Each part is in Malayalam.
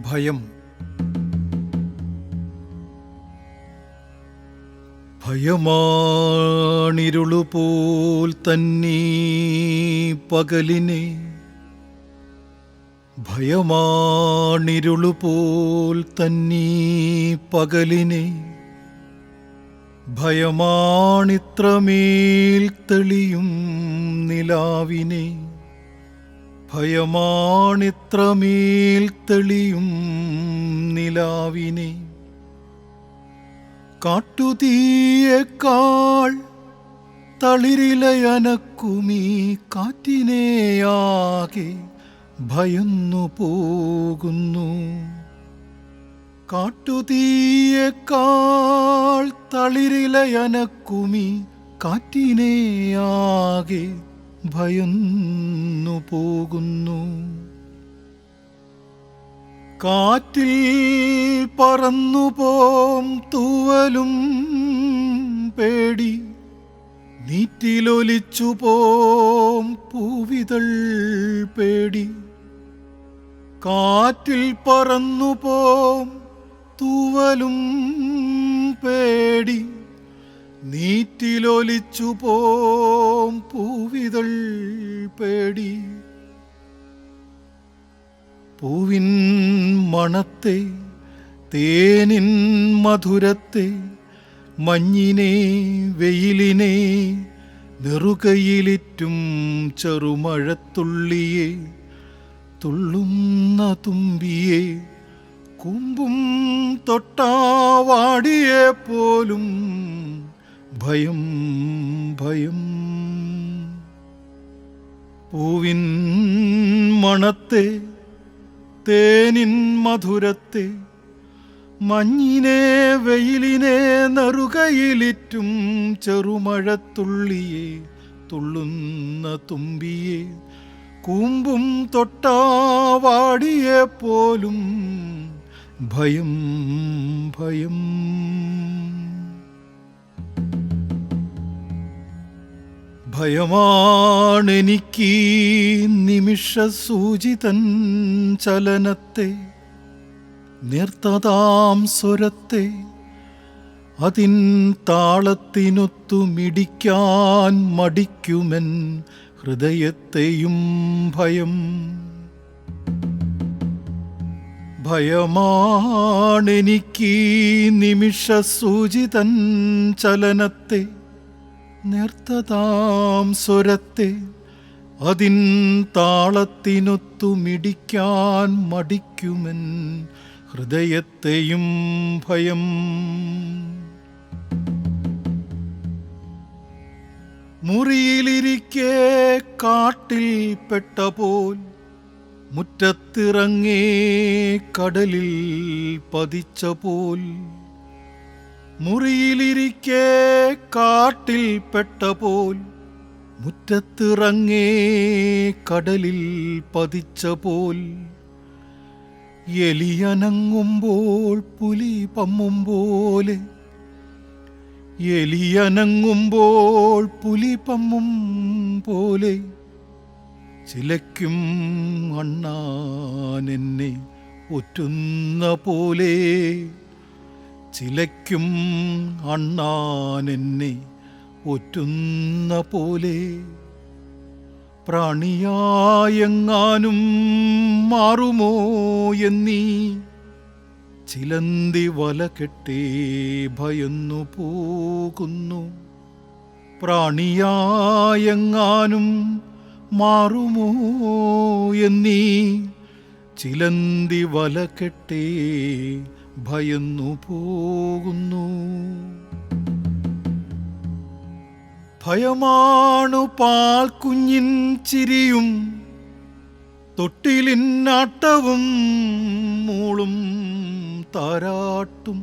ഭയം. ഭയമാണിരുളുപോൽ തന്നീ പകലിനെ, ഭയമാണിരുളുപോൽ തന്നീ പകലിനെ, ഭയമാണിത്രമേൽ തെളിയും നിലാവിനെ, ഭയമാണിത്രമേൽ തെളിയും നിലാവിനെ. കാട്ടുതീയേക്കാൾ തളിരിലയനക്കുമീ കാറ്റിനെയാകെ ഭയന്നു പോകുന്നു. കാട്ടുതീയേക്കാൾ തളിരിലയനക്കുമീ കാറ്റിനെയാകെ ഭയന്നു പോകുന്നു. കാറ്റിൽ പറന്നുപോം തൂവലും പേടി, നീറ്റിലൊലിച്ചുപോം പൂവിതൾ പേടി. കാറ്റിൽ പറന്നുപോം തൂവലും പേടി, നീറ്റിലൊലിച്ചുപോം പൂവിതൾ പേടി. പൂവിൻ മണത്തെ, തേനിൻ മധുരത്തെ, മഞ്ഞിനെ വെയിലിനെ, നെറുകയിലിറ്റും ചെറുമഴത്തുള്ളിയെ, തുള്ളുന്ന തുമ്പിയെ, കുമ്പും തൊട്ടാവാടിയെ പോലും ഭയം ഭയം. പൂവിൻ മണത്തെ, തേനിൻ മധുരത്തെ, മഞ്ഞിനെ വെയിലിനെ, നെറുകയിലിറ്റും ചെറുമഴത്തുള്ളിയെ, തുള്ളുന്ന തുമ്പിയെ, കൂമ്പും തൊട്ടാവാടിയെ പോലും ഭയം ഭയം. ഭയമാണെനിക്കീ നിമിഷസൂചിതൻ ചലനത്തെ, നേർത്തതാം സ്വരത്തെ, അതിൻ താളത്തിനൊത്തു മിടിക്കാൻ മടിക്കുമെൻ ഹൃദയത്തെയും ഭയം. ഭയമാണെനിക്കീ നിമിഷസൂചിതൻ ചലനത്തെ, നേർത്തതാം സ്വരത്തെ, അതിൻ താളത്തിനൊത്തു മിടിക്കാൻ മടിക്കുമെൻ ഹൃദയത്തെയും ഭയം. മുറിയിലിരിക്കെ കാട്ടിൽ പെട്ട പോൽ, മുറ്റത്തിറങ്ങേ കടലിൽ പതിച്ച പോൽ. മുറിയിലിരിക്കെ കാട്ടിൽ പെട്ട പോൽ, മുറ്റത്തിറങ്ങേ കടലിൽ പതിച്ച പോൽ. എലിയനങ്ങുമ്പോൾ പുലി പമ്മും പോലെ, എലിയനങ്ങുമ്പോൾ പുലി പമ്മും പോലെ, ചിലയ്ക്കും അണ്ണാൻ എന്നെ ഒറ്റുന്ന പോലെ, ചിലയ്ക്കും അണ്ണാൻ എന്നെ ഒറ്റുന്ന പോലെ. പ്രാണിയായെങ്ങാനും മാറുമോ എന്നീ ചിലന്തി വല കെട്ടേ ഭയന്നു പോകുന്നു. പ്രാണിയായെങ്ങാനും മാറുമോ എന്നീ ചിലന്തി വല കെട്ടേ ഭയന്നു പോകുന്നു. ഭയമാണു പാൽക്കുഞ്ഞിൻ ചിരിയും, തൊട്ടിലിന്നാട്ടവും മൂളും താരാട്ടും.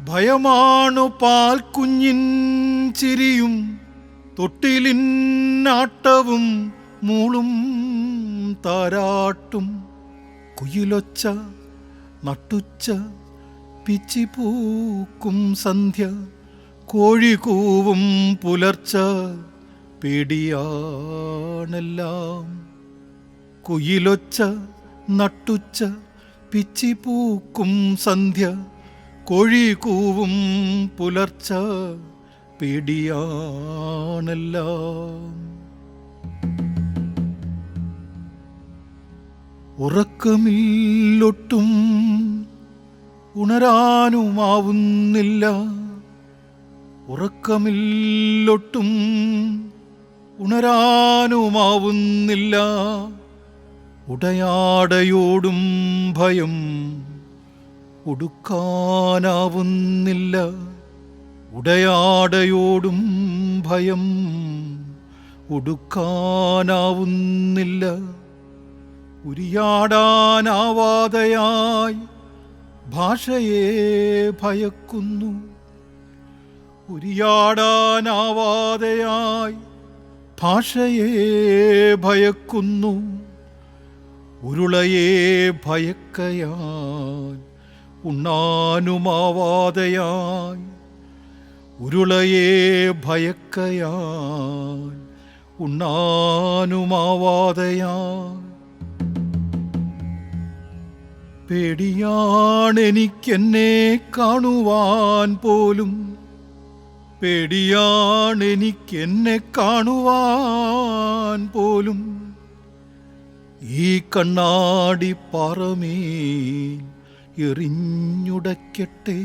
ഭയമാണു പാൽക്കുഞ്ഞിൻ ചിരിയും, തൊട്ടിലിന്നാട്ടവും മൂളും താരാട്ടും. കുയിലൊച്ച നട്ടുച്ച പിച്ചിപൂക്കും സന്ധ്യ, കോഴികൂവും പുലർച്ച പേടിയാണെല്ലാം. കുയിലൊച്ച നട്ടുച്ച പിച്ചി പൂക്കും സന്ധ്യ, കോഴി കൂവും പുലർച്ച, പേടിയാണെല്ലാം. ഉറക്കമില്ലൊട്ടും ഉണരാനുമാവുന്നില്ല, ഉറക്കമില്ലൊട്ടും ഉണരാനുമാവുന്നില്ല. ഉടയാടയോടും ഭയം ഉടുക്കാനാവുന്നില്ല, ഉടയാടയോടും ഭയം ഉടുക്കാനാവുന്നില്ല. ഉരിയാടാനാവാതെയായി ഭാഷയെ ഭയക്കുന്നു, ഉരിയാടാനാവാതെയായി ഭാഷയെ ഭയക്കുന്നു. ഉരുളയെ ഭയക്കയാൽ ഉണ്ണാനുമാവാതെയായി, ഉരുളയെ ഭയക്കയാൽ ഉണ്ണാനുമാവാതെയായി. പേടിയാണെനിക്കെന്നെ കാണുവാൻ പോലും, പേടിയാണെനിക്കെന്നെ കാണുവാൻ പോലും. ഈ കണ്ണാടി പാറമേൽ എറിഞ്ഞുടയ്ക്കട്ടെ,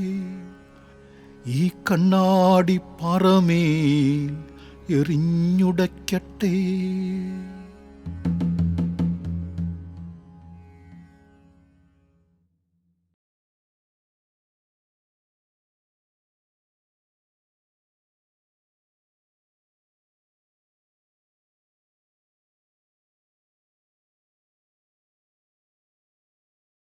ഈ കണ്ണാടി പാറമേൽ എറിഞ്ഞുടയ്ക്കട്ടെ.